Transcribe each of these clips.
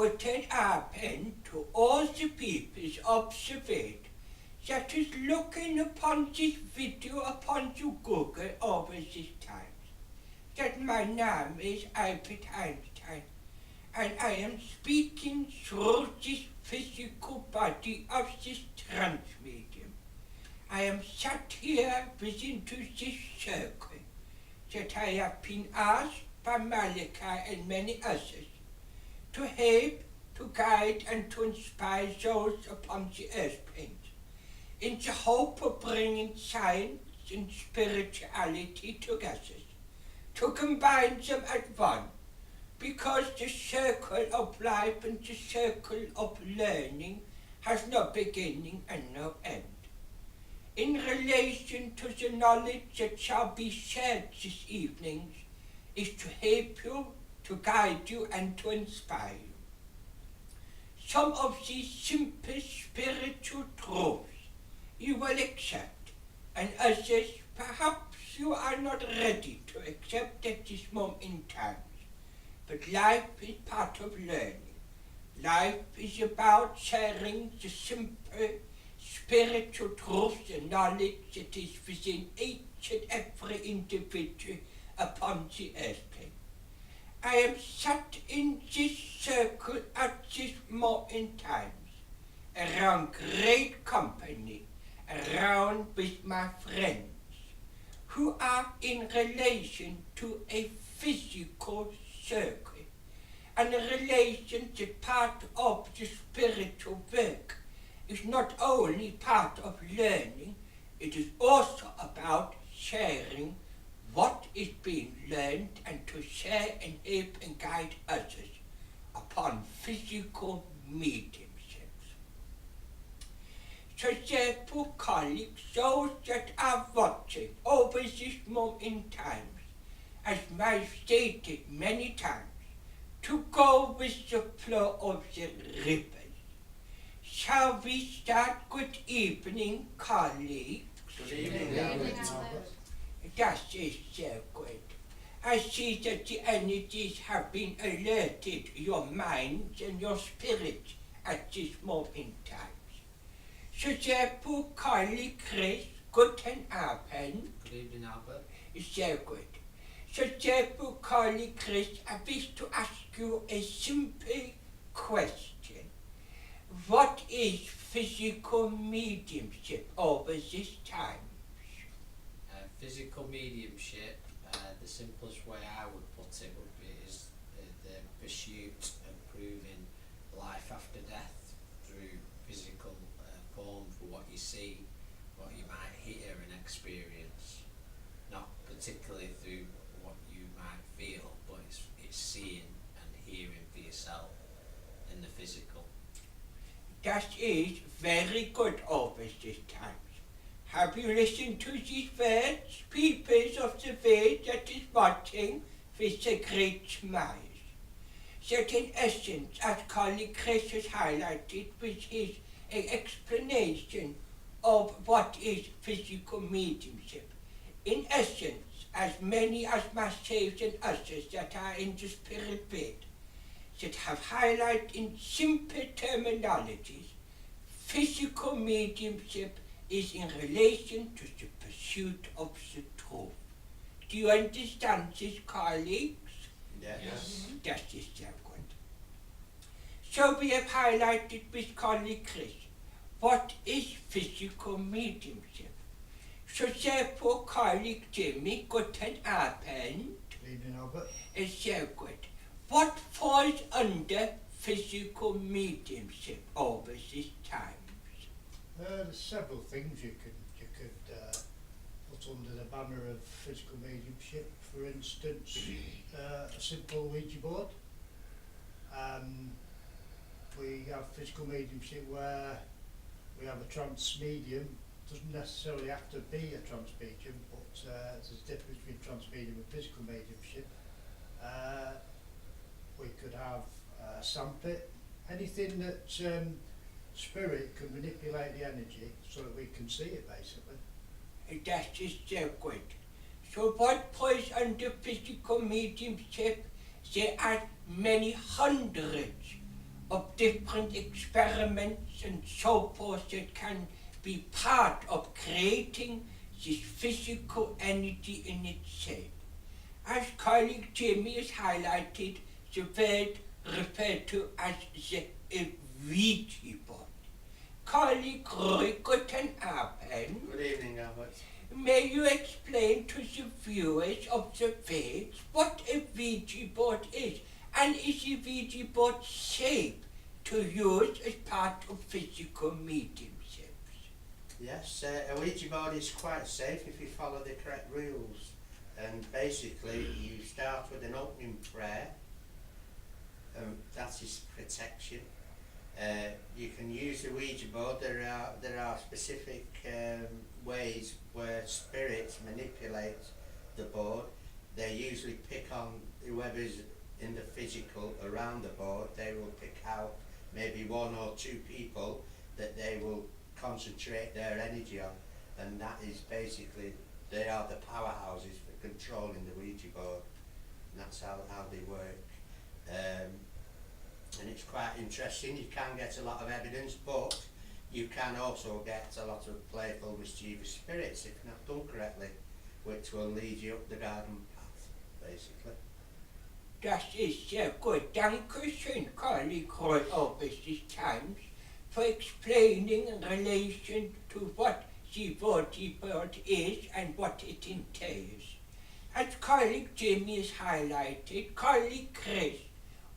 Guten Abend to all the people observed that is looking upon this video upon the Google over this time. That my name is Albert Einstein, and I am speaking through this physical body of this trance medium. I am sat here within this circle that I have been asked by Malachi and many others to help, to guide and to inspire those upon the earth planes in the hope of bringing science and spirituality together, to combine them at one, because the circle of life and the circle of learning has no beginning and no end. In relation to the knowledge that shall be shared this evening is to help you, to guide you and to inspire you. Some of these simple spiritual truths you will accept, and others perhaps you are not ready to accept at this moment in time. But life is part of learning. Life is about sharing the simple spiritual truths and knowledge that is within each and every individual upon the earth plane. I am sat in this circle at this moment in time, around great company, around with my friends, who are in relation to a physical circle, and a relation that part of the spiritual work is not only part of learning, it is also about sharing what is being learned and to share and help and guide others upon physical mediumships. So therefore, colleagues, those that are watching over this moment in time, as I've stated many times, to go with the flow of the rivers. Shall we start? Good evening, colleagues. Good evening, Albert. That is good. I see that the energies have been alerted, your minds and your spirit at this moment in time. So therefore, colleague Chris, guten Abend. Good evening, Albert. Sehr good. So therefore, colleague Chris, I wish to ask you a simple question. What is physical mediumship over this time? Physical mediumship, the simplest way I would put it would be is the pursuit of proving life after death through physical form for what you see, what you might hear and experience, not particularly through what you might feel, but it's seeing and hearing for yourself in the physical. That is very good over this time. Have you listened to these words, peoples of the world that is watching with a great smile? That in essence, as colleague Chris has highlighted with his explanation of what is physical mediumship, in essence, as many as myself and others that are in the spirit world, that have highlighted in simple terminologies, physical mediumship is in relation to the pursuit of the truth. Do you understand this, colleagues? Yes. That is very good. So we have highlighted with colleague Chris, what is physical mediumship? So therefore, colleague Jimmy, guten Abend. Good evening, Albert. Is very good. What falls under physical mediumship over this time? There's several things you could put under the banner of physical mediumship. For instance, a simple Ouija board. We have physical mediumship where we have a trance medium. Doesn't necessarily have to be a trance medium, but there's a difference between trance medium and physical mediumship. We could have a sandpit, anything that spirit can manipulate the energy so that we can see it, basically. That is very good. So what falls under physical mediumship? There are many hundreds of different experiments and so forth that can be part of creating this physical energy in itself. As colleague Jimmy has highlighted, the word referred to as the Ouija board. Colleague Roy, guten Abend. Good evening, Albert. May you explain to the viewers of the page what a Ouija board is, and is a Ouija board safe to use as part of physical mediumships? Yes, a Ouija board is quite safe if you follow the correct rules. And basically, you start with an opening prayer. That is protection. You can use the Ouija board. There are specific ways where spirits manipulate the board. They usually pick on whoever's in the physical around the board. They will pick out maybe one or two people that they will concentrate their energy on, and that is basically, they are the powerhouses for controlling the Ouija board, and that's how they work. And it's quite interesting. You can get a lot of evidence, but you can also get a lot of playful, mischievous spirits if not done correctly, which will lead you up the garden path, basically. Das ist sehr gut. Dankeschön, colleague Roy Overseas Times, for explaining in relation to what the Ouija board is and what it entails. As colleague Jimmy has highlighted, colleague Chris,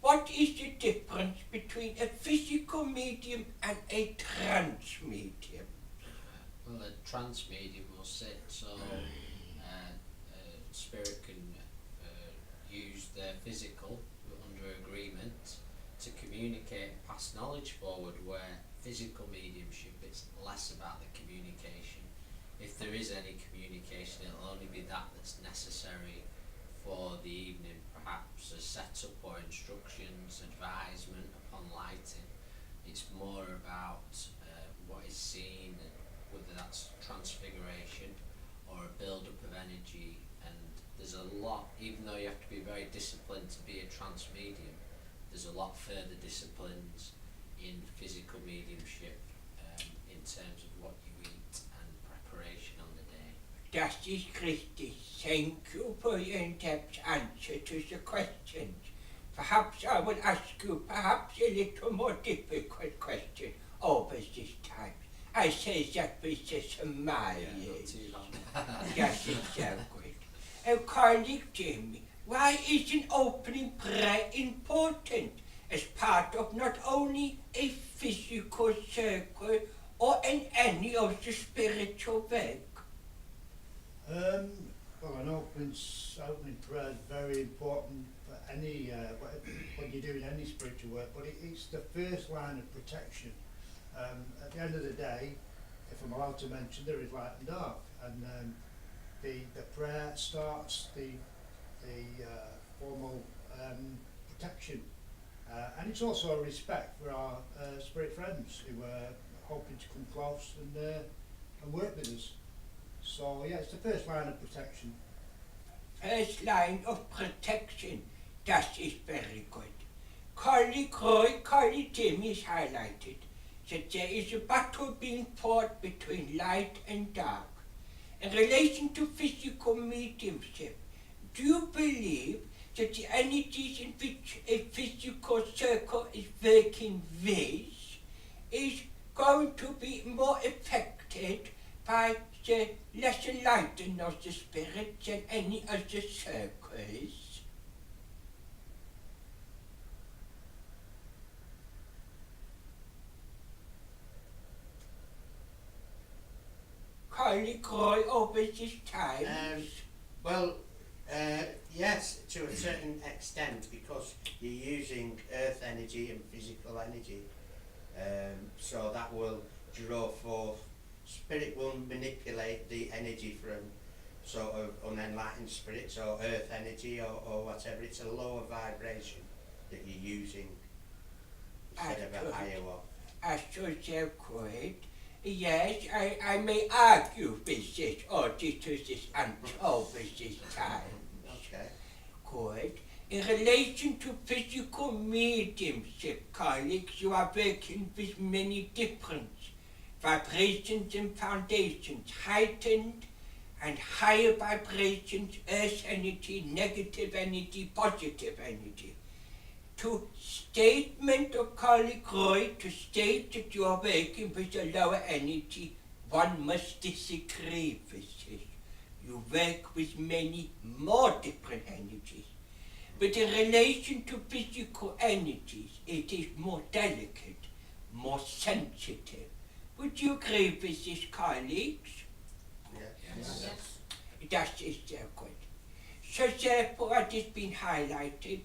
what is the difference between a physical medium and a trance medium? Well, a trance medium will sit so spirit can use their physical under agreement to communicate and pass knowledge forward, where physical mediumship, it's less about the communication. If there is any communication, it'll only be that that's necessary for the evening, perhaps a setup or instructions, advisement upon lighting. It's more about what is seen, and whether that's transfiguration or a build-up of energy. And there's a lot, even though you have to be very disciplined to be a trance medium, there's a lot further disciplines in physical mediumship in terms of what you eat and preparation on the day. Das ist richtig. Thank you for your in-depth answer to the questions. Perhaps I will ask you perhaps a little more difficult question over this time. I say that with a smile. Yeah, not too long. That is so good. Colleague Jamie, why is an opening prayer important as part of not only a physical circle or in any of the spiritual work? Well, an opening prayer is very important for any, when you're doing any spiritual work, but it's the first line of protection. At the end of the day, if I'm allowed to mention, there is light and dark, and the prayer starts the formal protection. And it's also a respect for our spirit friends who are hoping to come close and work with us. So yeah, it's the first line of protection. First line of protection, that is very good. Colleague Roy, colleague Jimmy has highlighted that there is a battle being fought between light and dark. In relation to physical mediumship, do you believe that the energies in which a physical circle is working with is going to be more affected by the less enlightened of the spirit than any of the circles? Colleague Roy over this time. Yes, to a certain extent, because you're using earth energy and physical energy, so that will draw forth. Spirit will manipulate the energy from sort of unenlightened spirits or earth energy or whatever. It's a lower vibration that you're using instead of a higher one. I should say correct. Yes, I may argue with this, or this is this over this time. Okay. Good. In relation to physical mediumship, colleagues, you are working with many different vibrations and foundations, heightened and higher vibrations, earth energy, negative energy, positive energy. To statement of colleague Roy, to state that you are working with a lower energy, one must disagree with this. You work with many more different energies. But in relation to physical energies, it is more delicate, more sensitive. Would you agree with this, colleagues? Yes. That is good. So therefore, it has been highlighted,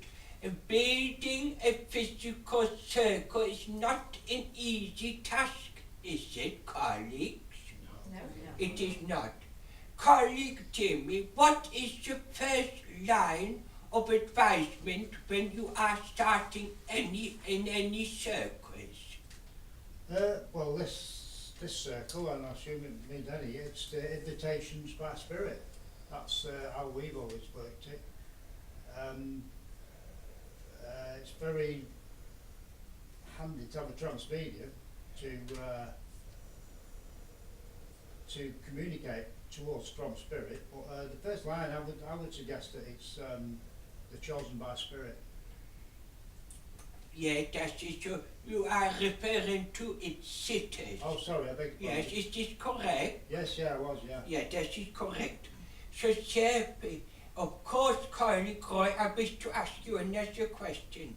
building a physical circle is not an easy task, is it, colleagues? No. It is not. Colleague Jimmy, what is the first line of advisement when you are starting in any circles? Well, this circle, and I assume it means any, it's the invitations by spirit. That's how we've always worked it. It's very handy to have a trance medium to communicate towards from spirit. But the first line, I would suggest that it's the chosen by spirit. Yeah, that is true. You are referring to its sitters. Oh, sorry, I beg your Yes, pardon. is this correct? Yes, yeah, I was, yeah. Yeah, that is correct. So, therefore, of course, colleague Roy, I wish to ask you another question.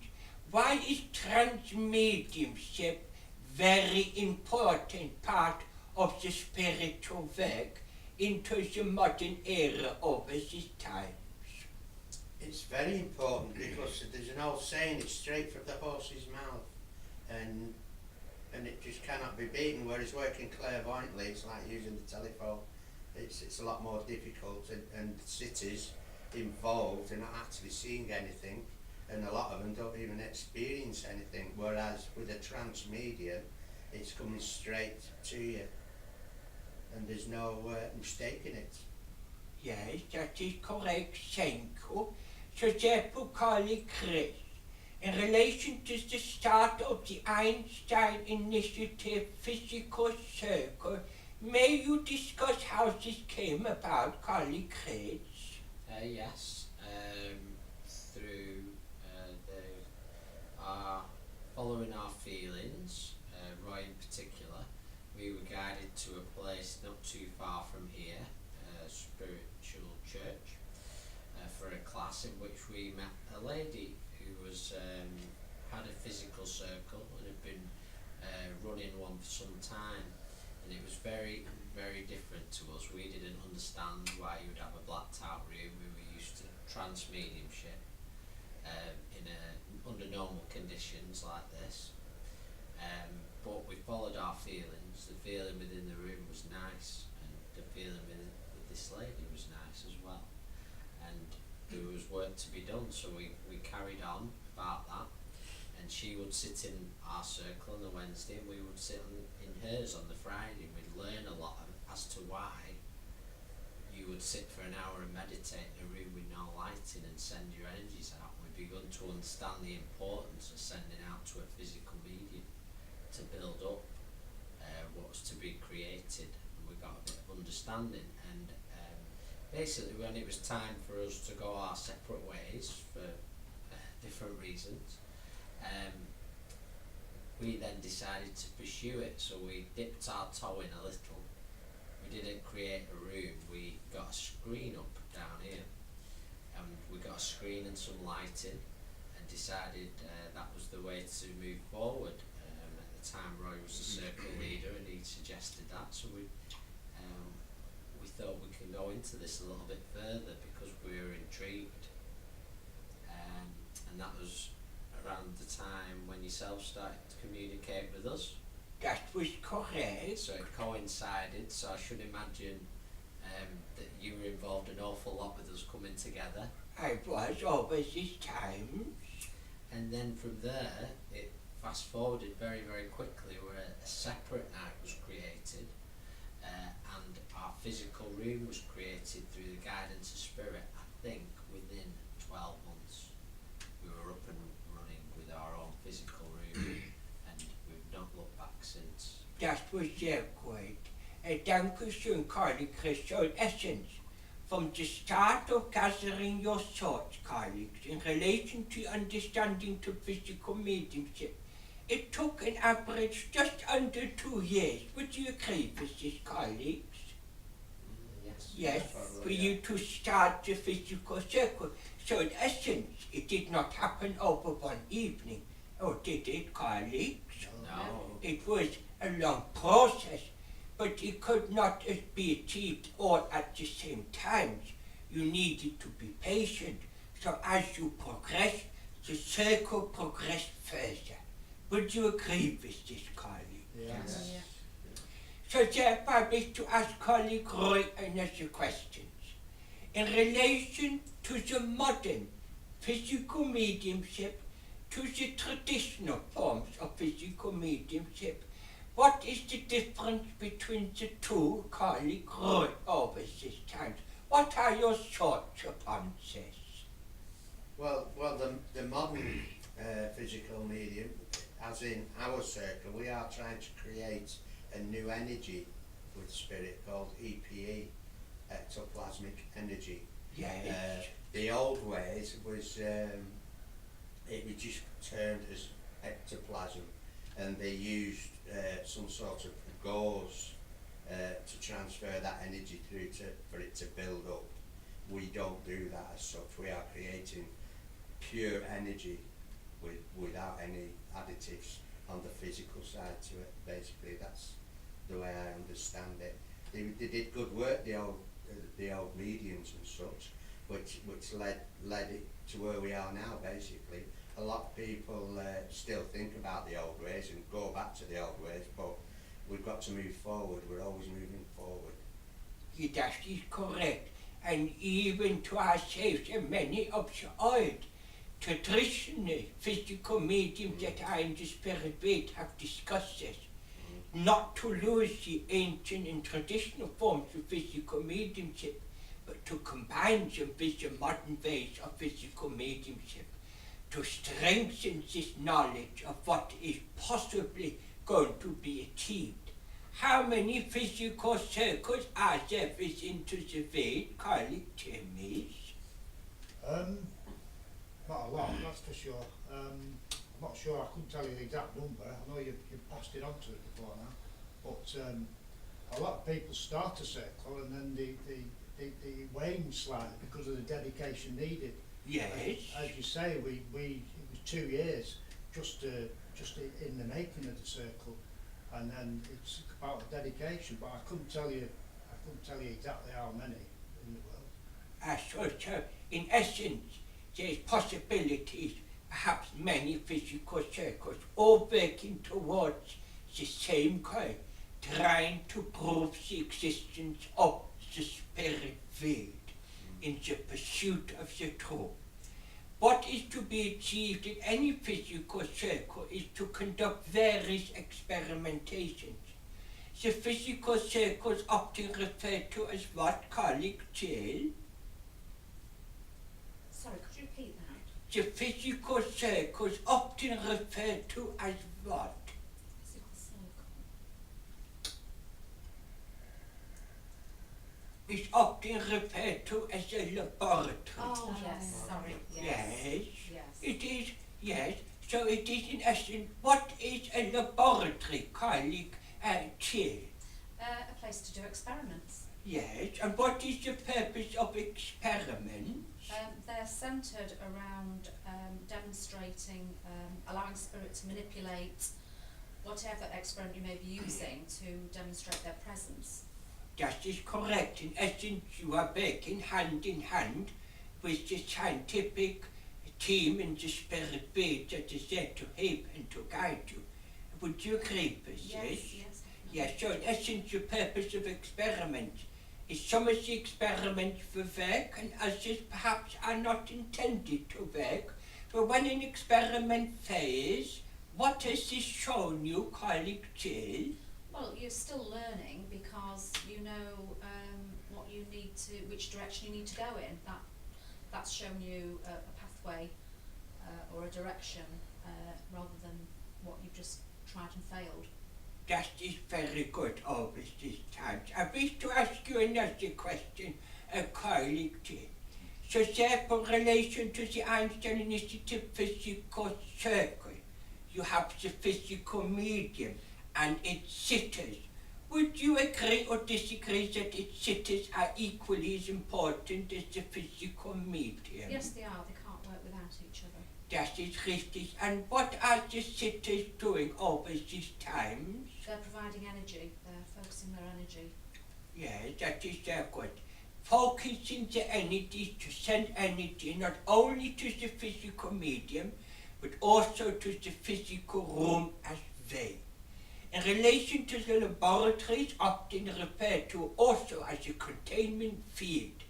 Why is trance mediumship very important part of the spiritual work into the modern era of this time? It's very important because there's an old saying, it's straight from the horse's mouth, and it just cannot be beaten, whereas working clairvoyantly, it's like using the telephone. It's a lot more difficult, and the cities involved are not actually seeing anything, and a lot of them don't even experience anything, whereas with a trance medium, it's coming straight to you, and there's no mistaking it. Yes, that is correct, thank you. So therefore, colleague Chris, in relation to the start of the Einstein Initiative Physical Circle, may you discuss how this came about, colleague Chris? Yes, through following our feelings, Roy in particular, we were guided to a place not too far from here, a spiritual church, for a class in which we met a lady who was had a physical circle and had been running one for some time, and it was very, very different to us. We didn't understand why you'd have a blacked out room. We were used to trance mediumship under normal conditions like this, but we followed our feelings. The feeling within the room was nice, and the feeling with this lady was nice as well, and there was work to be done, so we carried on about that, and she would sit in our circle on the Wednesday and we would sit in hers on the Friday, and we'd learn a lot as to why you would sit for an hour and meditate in a room with no lighting and send your energies out. We'd begun to understand the importance of sending out to a physical medium to build up what was to be created, and we got a bit of understanding, and basically when it was time for us to go our separate ways for different reasons, we then decided to pursue it, so we dipped our toe in a little. We didn't create a room, we got a screen up down here, and we got a screen and some lighting, and decided that was the way to move forward. At the time Roy was the circle leader and he suggested that, so we thought we can go into this a little bit further because we were intrigued, and that was around the time when yourself started to communicate with us. That was correct. So it coincided, so I should imagine that you were involved an awful lot with us coming together. I was over this time. And then from there, it fast forwarded very, very quickly where a separate night was created, and our physical room was created through the guidance of spirit, I think within 12 months. Das war sehr gut. Dankeschön, Categorization Essence. From the start of gathering your thoughts, colleagues, in relation to understanding to physical mediumship, it took an average just under 2 years. Would you agree with this, colleagues? Yes. Yes, Probably, for yeah. you to start the physical circle. So in essence, it did not happen over one evening. Or did it, colleagues? No. It was a long process, but it could not be achieved all at the same time. You needed to be patient. So as you progress, the circle progressed further. Would you agree with this, colleague? Yes. Yeah. So therefore I wish to ask colleague Roy another questions. In relation to the modern physical mediumship, to the traditional forms of physical mediumship, what is the difference between the two, colleague Roy, over this time? What are your thoughts upon this? Well, the modern physical medium, as in our circle, we are trying to create a new energy with spirit called EPE, ectoplasmic energy. Yes. The old ways was it was just termed as ectoplasm, and they used some sort of gauze to transfer that energy through for it to build up. We don't do that as such. We are creating pure energy without any additives on the physical side to it. Basically, that's the way I understand it. They did good work, the old mediums and such, which led it to where we are now. Basically, a lot of people still think about the old ways and go back to the old ways, but we've got to move forward. We're always moving forward. That is correct, and even to ourselves and many of the old traditional physical mediums that are in the spirit world have discussed this. Not to lose the ancient and traditional forms of physical mediumship, but to combine them with the modern ways of physical mediumship, to strengthen this knowledge of what is possibly going to be achieved. How many physical circles are there within the world, colleague Jimmy's? Not a lot, that's for sure. I'm not sure, I couldn't tell you the exact number. I know you've passed it on to it before now. But a lot of people start a circle and then they wane slightly because of the dedication needed. Yes. As you say, it was 2 years just in the making of the circle, and then it's about dedication. But I couldn't tell you exactly how many in the world. So in essence, there's possibilities, perhaps many physical circles, all working towards the same goal, trying to prove the existence of the spirit world in the pursuit of the truth. What is to be achieved in any physical circle is to conduct various experimentations. The physical circles often referred to as what, colleague Jill? Sorry, could you repeat that? The physical circles often referred to as what? Physical circle. Is often referred to as a laboratory. Oh, yes, sorry, yes. Yes. Yes. It is, yes. So it is in essence, what is a laboratory, colleague Jill? A place to do experiments. Yes, and what is the purpose of experiments? They're centred around demonstrating, allowing spirit to manipulate whatever experiment you may be using to demonstrate their presence. That is correct. In essence, you are working hand in hand with the scientific team in the spirit world that is there to help and to guide you. Would you agree with this? Yes. Yes, so in essence, the purpose of experiment is some of the experiments will work and others perhaps are not intended to work. But when an experiment fails, what has this shown you, colleague Jill? Well, you're still learning because you know what you need to, which direction you need to go in. That's shown you a pathway or a direction rather than what you've just tried and failed. That is very good over this time. I wish to ask you another question, a colleague Jane. So therefore, in relation to the Einstein Initiative physical circle, you have the physical medium and its sitters. Would you agree or disagree that its sitters are equally as important as the physical medium? Yes, they are. They can't work without each other. That is richtig. And what are the sitters doing over these times? They're providing energy. They're focusing their energy. Yes, that is very good. Focusing the energy to send energy not only to the physical medium, but also to the physical room as well. In relation to the laboratories, often referred to also as a containment field.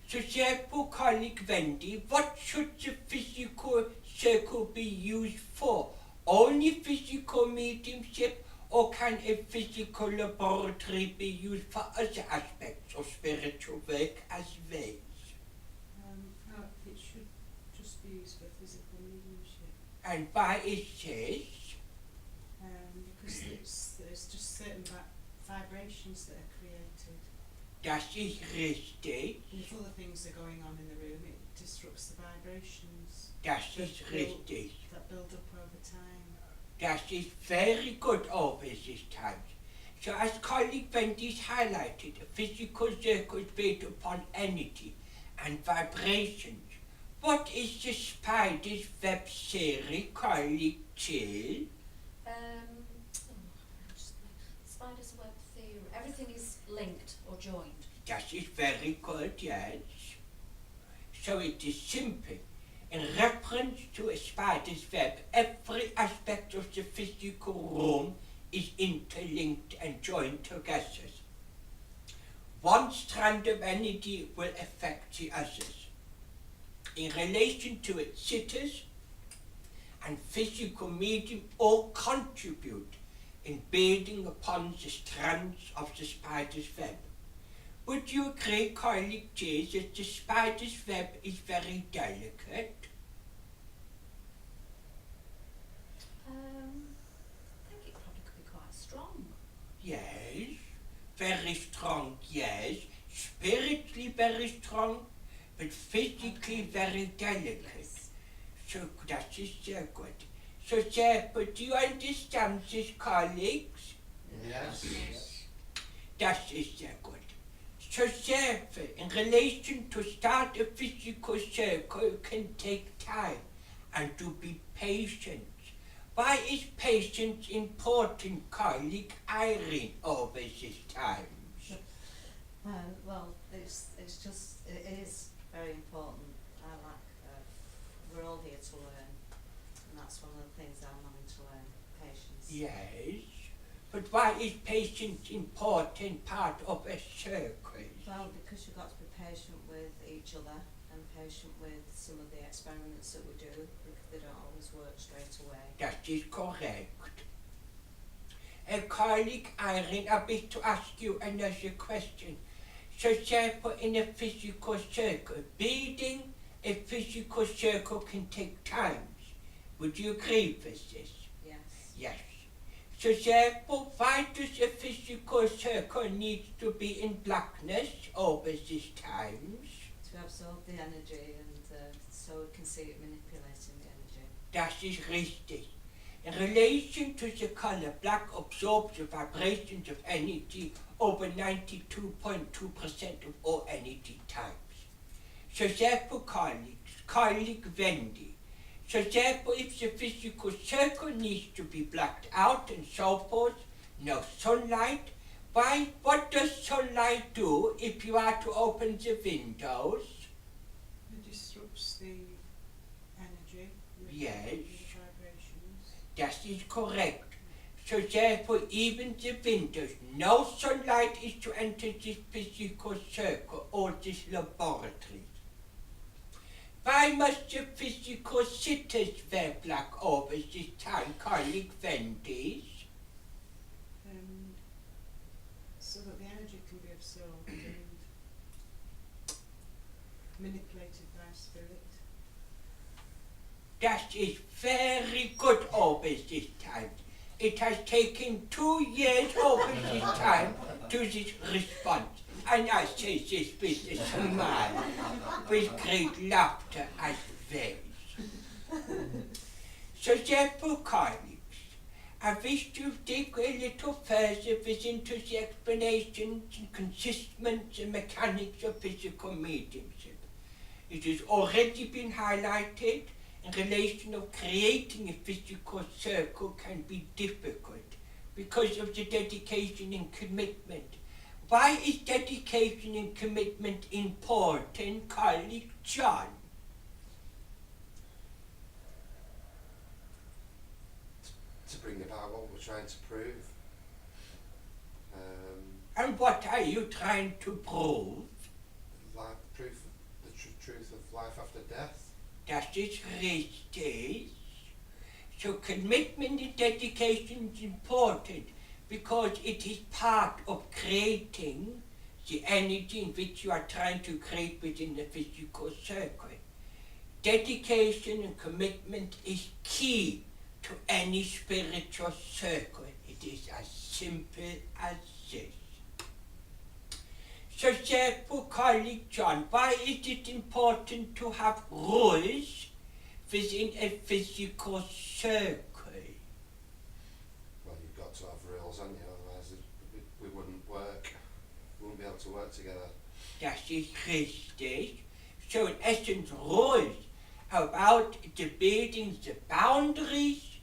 So therefore, colleague Wendy, what should the physical circle be used for? Only physical mediumship, or can a physical laboratory be used for other aspects of spiritual work as well? No, it should just be used for physical mediumship. And why is this? Because there's just certain vibrations that are created. That is richtig. And if other things are going on in the room, it disrupts the vibrations That is richtig. that build up over time. That is very good over this time. So as colleague Wendy's highlighted, a physical circle is based upon energy and vibrations. What is the spider's web theory, colleague Jill? Spider's web theory. Everything is linked or joined. That is very good, yes. So it is simple. In reference to a spider's web, every aspect of the physical room is interlinked and joined together. One strand of energy will affect the others. In relation to its sitters and physical medium, all contribute in building upon the strands of the spider's web. Would you agree, colleague J, that the spider's web is very delicate? I think it probably could be quite strong. Yes, very strong, yes. Spiritually very strong, but physically very delicate. Yes. So that is good. So therefore, do you understand this, colleagues? Yes. That is good. So therefore, in relation to start a physical circle can take time and to be patient. Why is patience important, colleague Irene, over this time? Well, it's just, it is very important. We're all here to learn, and that's one of the things I'm having to learn, patience. Yes, but why is patience important part of a circle? Well, because you've got to be patient with each other and patient with some of the experiments that we do, because they don't always work straight away. That is correct. Colleague Irene, I wish to ask you another question. So therefore, in a physical circle, building a physical circle can take time. Would you agree with this? Yes. Yes. So therefore, why does a physical circle need to be in blackness over these times? To absorb the energy and so we can see it manipulating the energy. That is richtig. In relation to the color, black absorbs the vibrations of energy over 92.2% of all energy types. So therefore, colleague Wendy, so therefore if the physical circle needs to be blacked out and so forth, no sunlight, what does sunlight do if you are to open the windows? It disrupts the energy. Yes. The vibrations. That is correct. So therefore, even the windows, no sunlight is to enter this physical circle or this laboratory. Why must the physical sitters wear black over this time, colleague Wendy's? So that the energy can be absorbed and manipulated by spirit. That is very good over this time. It has taken 2 years over this time to this response, and I say this with a smile, with great laughter as well. So therefore, colleagues, I wish to dig a little further into the explanations and consistence and mechanics of physical mediumship. It has already been highlighted. In relation of creating a physical circle can be difficult because of the dedication and commitment. Why is dedication and commitment important, colleague John? To bring about what we're trying to prove. And what are you trying to prove? Proof of the truth of life after death. That is richtig. So commitment and dedication is important because it is part of creating the energy in which you are trying to create within the physical circle. Dedication and commitment is key to any spiritual circle. It is as simple as this. So therefore, colleague John, why is it important to have rules within a physical circle? Well, you've got to have rules, haven't you? Otherwise we wouldn't work. We wouldn't be able to work together. That is richtig. So in essence, rules about debating the boundaries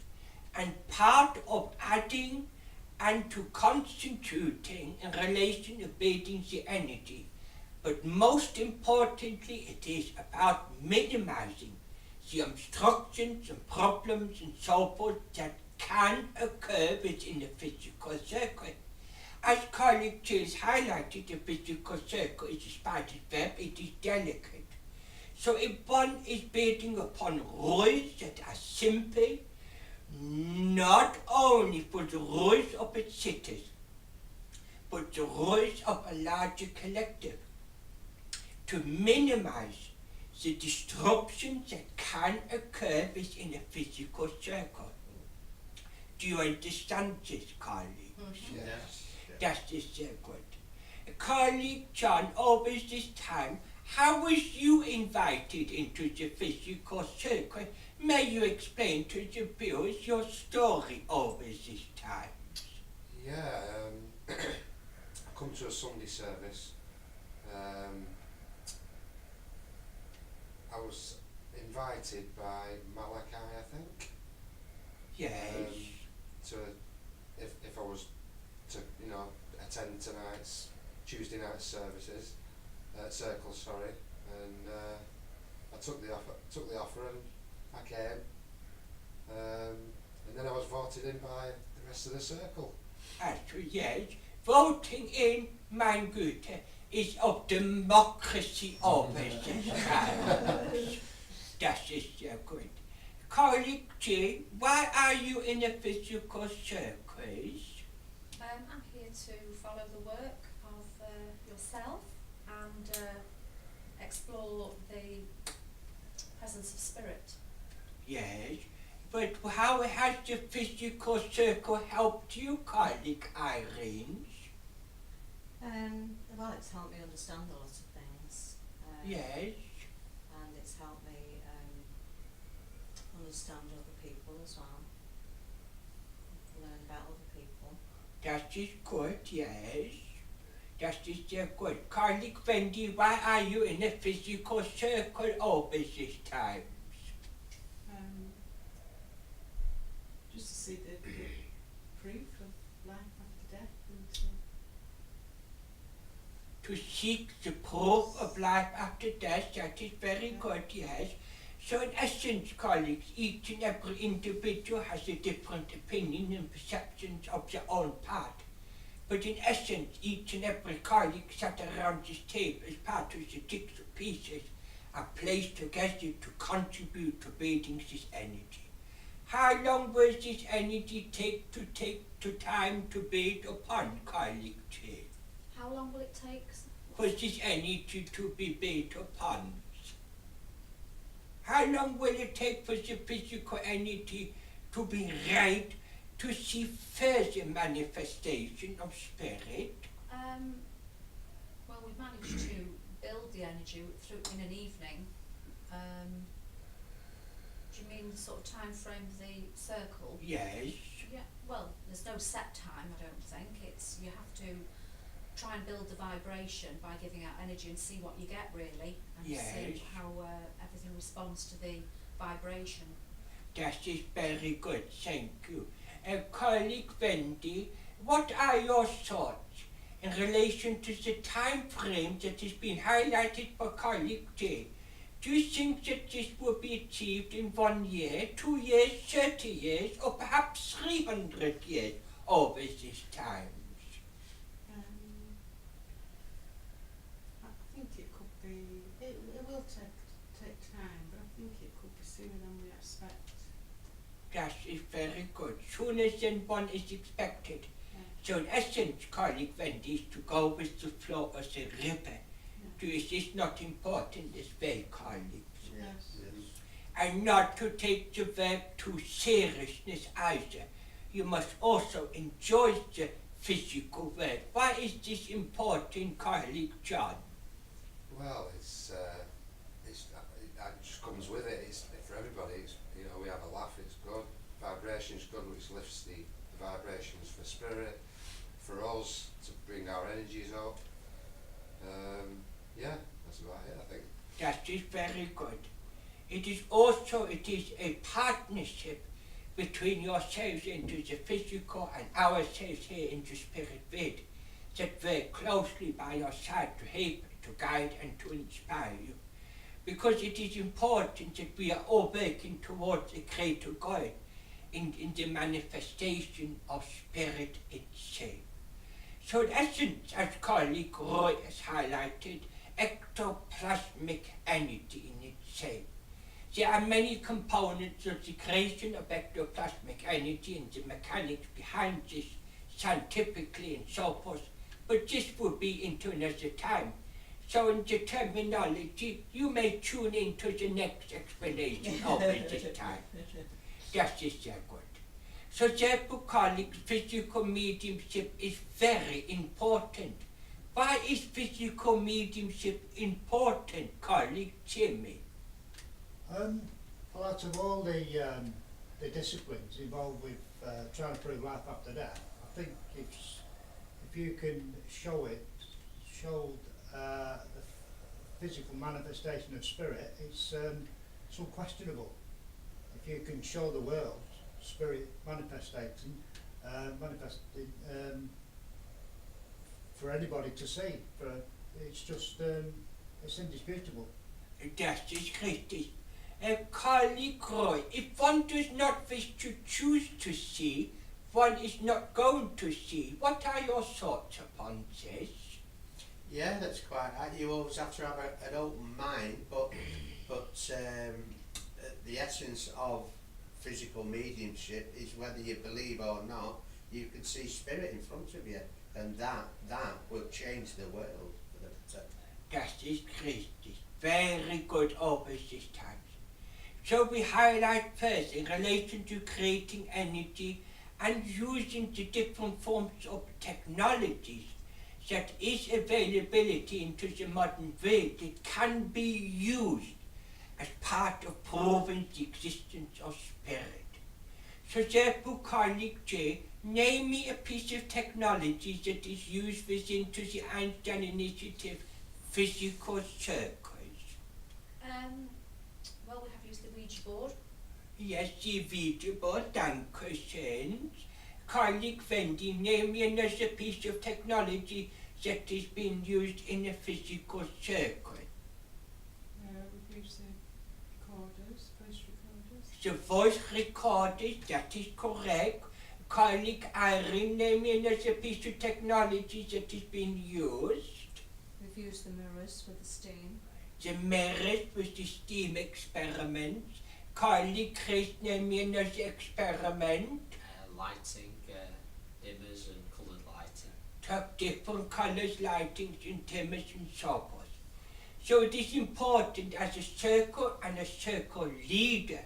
and part of adding and to constituting in relation to abating the energy. But most importantly, it is about minimizing the obstructions and problems and so forth that can occur within the physical circle. As colleague Chills highlighted, the physical circle is a spider's web, it is delicate. So if one is building upon rules that are simple, not only for the rules of its cities, but the rules of a larger collective, to minimize the disruptions that can occur within a physical circle. Do you understand this, colleague? Yes. That is so good. Colleague John, over this time, how was you invited into the physical circle? May you explain to the viewers your story over this time? Yeah, I come to a Sunday service. I was invited by Malachi, I think. Yes. To if I was to attend tonight's Tuesday night services, circles, sorry, and I took the offer and I came, and then I was voted in by the rest of the circle. Actually, yes. Voting in, mein Güte, is of democracy over this time. That is so good. Colleague G, why are you in the physical circles? I'm here to follow the work of yourself and explore the presence of spirit. Yes, but how has the physical circle helped you, colleague Irene? Well, it's helped me understand a lot of things. Yes, And it's helped me understand other people as well. Learn about other people. that is good, yes. That is so good. Colleague Wendy, why are you in a physical circle over this time? Just to see the proof of life after death and To seek the proof of life after death, that is very good, yes. So in essence, colleagues, each and every individual has a different opinion and perceptions of their own part. But in essence, each and every colleague sat around this table as part of the jigsaw pieces are placed together to contribute to building this energy. How long will this energy take to time to build upon, colleague T? How long will it take? For this energy to be built upon? How long will it take for the physical energy to be right to see further manifestation of spirit? Well, we've managed to build the energy through in an evening. Do you mean sort of time frame the circle? Yes. Yeah, well, there's no set time, I don't think. It's, you have to try and build the vibration by giving out energy and see what you get, really, and Yes. see how everything responds to the vibration. That is very good, thank you. Colleague Wendy, what are your thoughts in relation to the time frame that has been highlighted by colleague J? Do you think that this will be achieved in 1 year, 2 years, 30 years, or perhaps 300 years over these times? I think it could be, it will take time, but I think it could be sooner than we expect. That is very good, sooner than one is expected. Yeah. So in essence, colleague Wendy, is to go with the flow of the river. Is this not important as well, colleagues? Yes. And not to take the work too seriousness either. You must also enjoy the physical world. Why is this important, colleague John? Well, it just comes with it. It's for everybody. It's, you know, we have a laugh. It's good. Vibration's good, which lifts the vibrations for spirit, for us to bring our energies up. Yeah, that's about it, I think. That is very good. It is a partnership between yourselves into the physical and ourselves here in the spirit world that work closely by your side to help, to guide and to inspire you. Because it is important that we are all working towards a greater goal in the manifestation of spirit itself. So in essence, as colleague Roy has highlighted, ectoplasmic energy in itself. There are many components of the creation of ectoplasmic energy and the mechanics behind this scientifically and so forth, but this will be into another time. So in the terminology, you may tune into the next explanation over this time. That is very good. So therefore, colleagues, physical mediumship is very important. Why is physical mediumship important, colleague Jimmy? Well, out of all the disciplines involved with trying to prove life after death, I think if you can show the physical manifestation of spirit, it's unquestionable. If you can show the world spirit manifesting for anybody to see, it's just it's indisputable. That is great. Colleague Roy, if one does not wish to choose to see, one is not going to see. What are your thoughts upon this? Yeah, that's quite right. You always have to have an open mind, but the essence of physical mediumship is whether you believe or not, you can see spirit in front of you, and that will change the world for the better. That is great. Very good over this time. So we highlight first in relation to creating energy and using the different forms of technologies that is availability into the modern world that can be used as part of proving the existence of spirit. So therefore, colleague J, name me a piece of technology that is used within to the Einstein Initiative physical circles. Well, we have used the Ouija board. Yes, the Ouija board, dankeschön. Colleague Wendy, name me another piece of technology that is being used in a physical circle. We've used the recorders, voice recorders. The voice recorders, that is correct. Colleague Irene, name me another piece of technology that is being used. We've used the mirrors with the steam. The mirrors with the steam experiments. Colleague Chris, name me another experiment. Lighting, dimmers and coloured lighting. Took different colours, lightings and dimmers and so forth. So it is important as a circle and a circle leader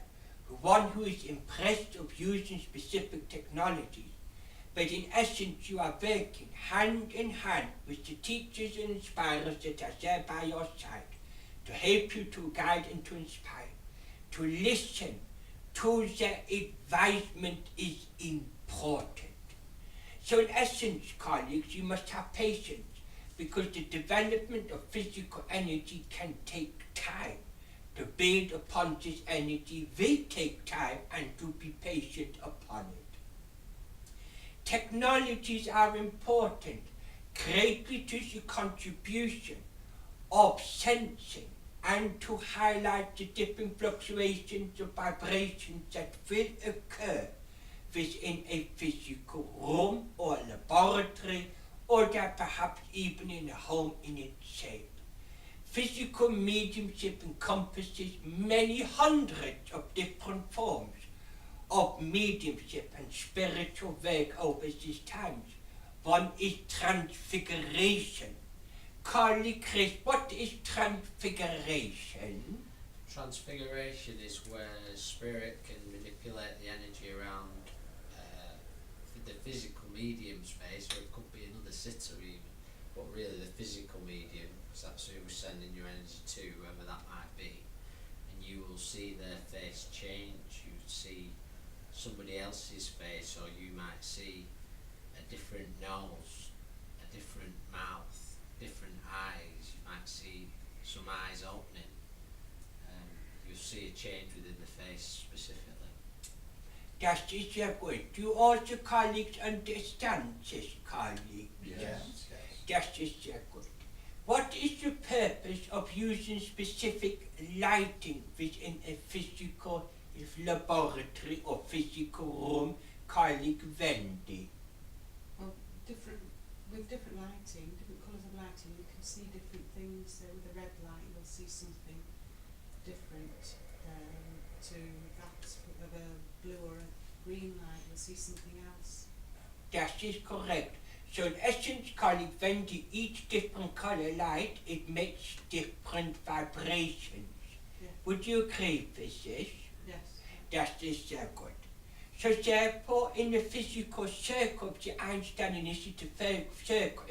one who is impressed of using specific technologies, but in essence you are working hand in hand with the teachers and inspirers that are there by your side to help you, to guide and to inspire. To listen to their advisement is important. So in essence, colleagues, you must have patience, because the development of physical energy can take time. To build upon this energy will take time, and to be patient upon it. Technologies are important, greatly to the contribution of sensing and to highlight the different fluctuations of vibrations that will occur within a physical room or laboratory, or that perhaps even in a home in itself. Physical mediumship encompasses many hundreds of different forms of mediumship and spiritual work over these times. One is transfiguration. Carly, Chris, what is transfiguration? Transfiguration is where spirit can manipulate the energy around the physical medium space, or it could be another sitter even, but really the physical medium, because that's who we're sending your energy to, whoever that might be. And you will see their face change, you see somebody else's face, or you might see a different nose, a different mouth, different eyes. You might see some eyes opening. You'll see a change within the face specifically. That is good. Do all the colleagues understand this, colleague? Yes. That is good. What is the purpose of using specific lighting within a physical laboratory or physical room, colleague Wendy? Well, with different lighting, different colours of lighting, you can see different things. So with a red light, you'll see something different to that. With a blue or a green light, you'll see something else. That is correct. So in essence, colleague Wendy, each different colour light, it makes different vibrations. Yeah. Would you agree with this? Yes. That is good. So therefore, in the physical circle of the Einstein initiative circle,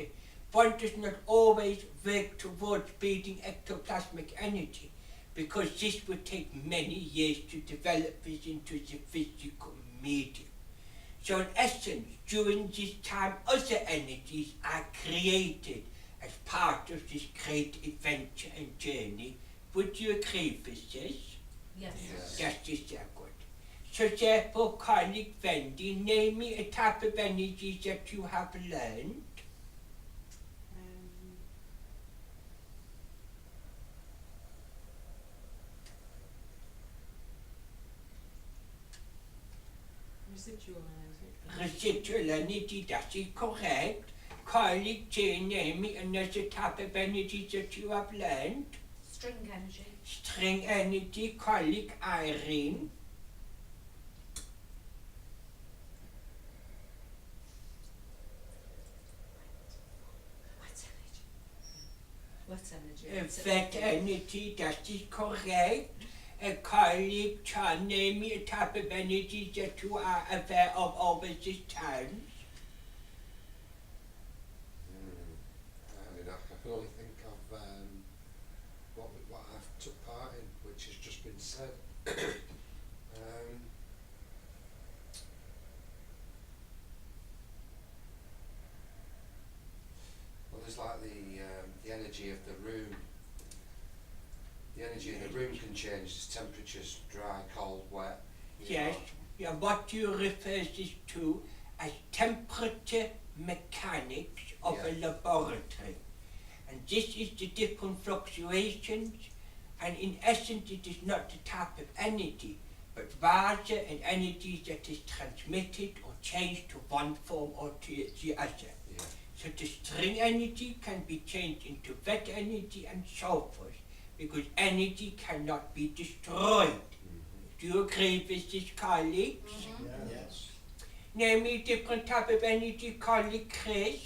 one does not always work towards building ectoplasmic energy, because this would take many years to develop this into the physical medium. So in essence, during this time, other energies are created as part of this great adventure and journey. Would you agree with this? Yes. Yes. That is good. So therefore, colleague Wendy, name me a type of energy that you have learned. Residual energy. Residual energy, that is correct. Colleague Jane, name me another type of energy that you have learned. String energy. String energy, colleague Irene. Wet energy. Wet energy, that is correct. A colleague Chan, name me a type of energy that you are aware of over this time. I mean, I can only think of what I've took part in, which has just been said. Well, there's like the energy of the room. The energy of the room can change as temperatures, dry, cold, wet. Yes, yeah, what you refer this to as temperature mechanics of a laboratory. And this is the different fluctuations, and in essence it is not the type of energy, but rather an energy that is transmitted or changed to one form or to the other. Yeah. So the string energy can be changed into wet energy and so forth, because energy cannot be destroyed. Mm-hmm. Do you agree with this, colleagues? Mm-hmm. Yeah. Yes. Name me different type of energy, colleague Chris.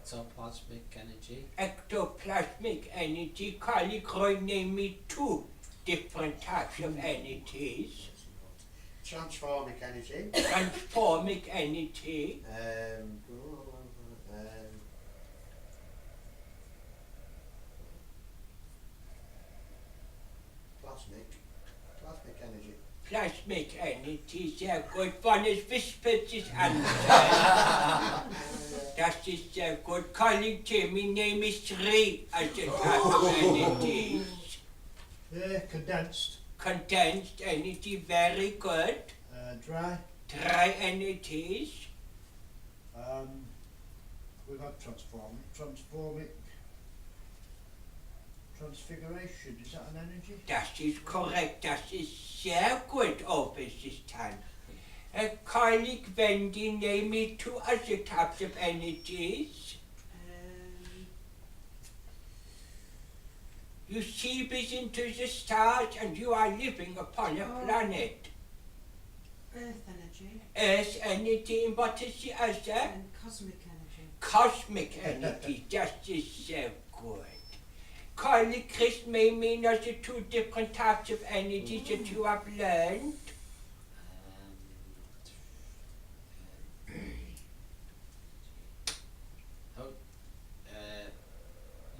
ectoplasmic energy. Ectoplasmic energy, colleague Roy named me 2 different types of entities. Transformic energy. Transformic energy, plasmic energy. plasmic energy, sehr gut. One is whispered his answer. That is sehr good. Colleague Jimmy name is 3 as a type of energies. Condensed, Condensed energy, very good. dry. Dry energies, We've had transformic, transfiguration, is that an energy? that is correct. That is sehr good over this time. Colleague Wendy name me 2 other types of energies. You see this into the stars and you are living upon a planet. Earth energy Earth energy, and what is the other? and cosmic energy. Cosmic energy, that is so good. Colleague Chris may mean as the 2 different types of energies that you have learned.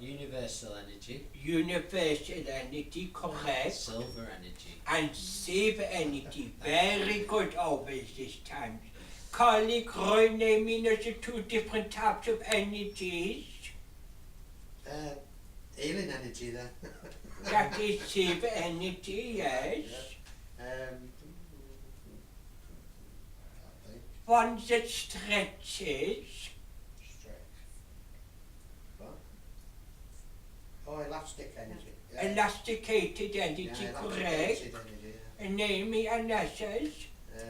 Universal energy. Universal energy, correct. Silver energy. And silver energy, very good over this time. Colleague Roy naming as the 2 different types of energies. Healing energy then. That is silver energy, yes. I think. One that stretches. Stretch. What? Oh, elastic energy. Elasticated energy, correct. Elasticated energy, yeah. And name me another's. No.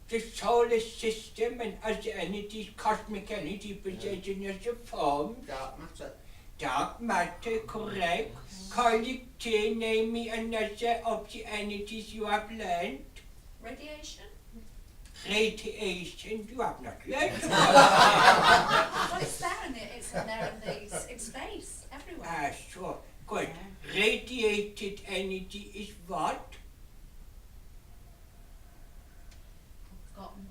The solar system and other energies, cosmic energy presenting as a form. Dark matter. Dark matter, correct. Colleague J, name me another of the energies you have learned. Radiation? Radiation, you have not learned. Well, it's there in it's in there in space, everywhere. Sure, good. Radiated energy is what? Forgotten.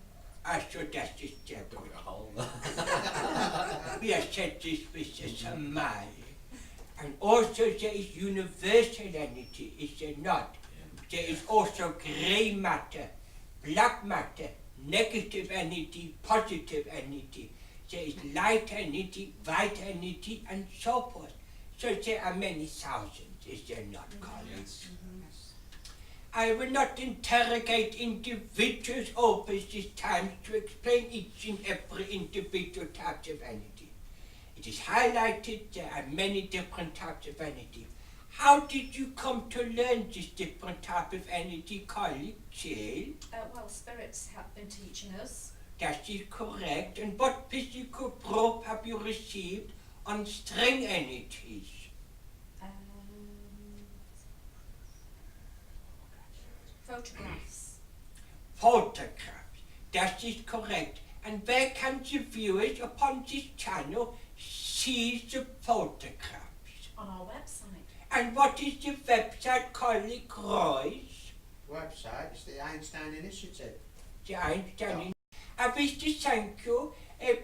So that is good. Don't go hole. We have said this with the Samai. And also there is universal energy, is there not? There is also grey matter, black matter, negative energy, positive energy. There is light energy, white energy, and so forth. So there are many thousands, is there not, colleagues? I will not interrogate individuals over this time to explain each and every individual type of energy. It is highlighted there are many different types of energy. How did you come to learn this different type of energy, colleague Jill? Well, spirits have been teaching us. That is correct. And what physical proof have you received on string energies? Photographs. Photographs. That is correct. And where can the viewers upon this channel see the photographs? On our website. And what is the website, colleague Roy's? Website, it's the Einstein Initiative. The Einstein. I wish to thank you.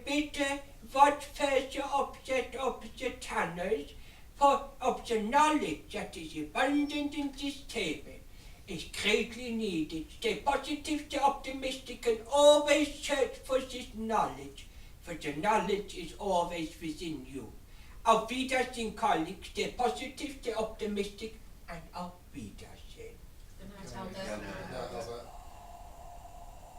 Bitte what further upset of the channels for of the knowledge that is abundant in this table is greatly needed. Stay positive, stay optimistic, and always search for this knowledge, for the knowledge is always within you. Auf Wiedersehen, colleagues. Stay positive, stay optimistic, and auf Wiedersehen. Good night, Aldo. Good night. No,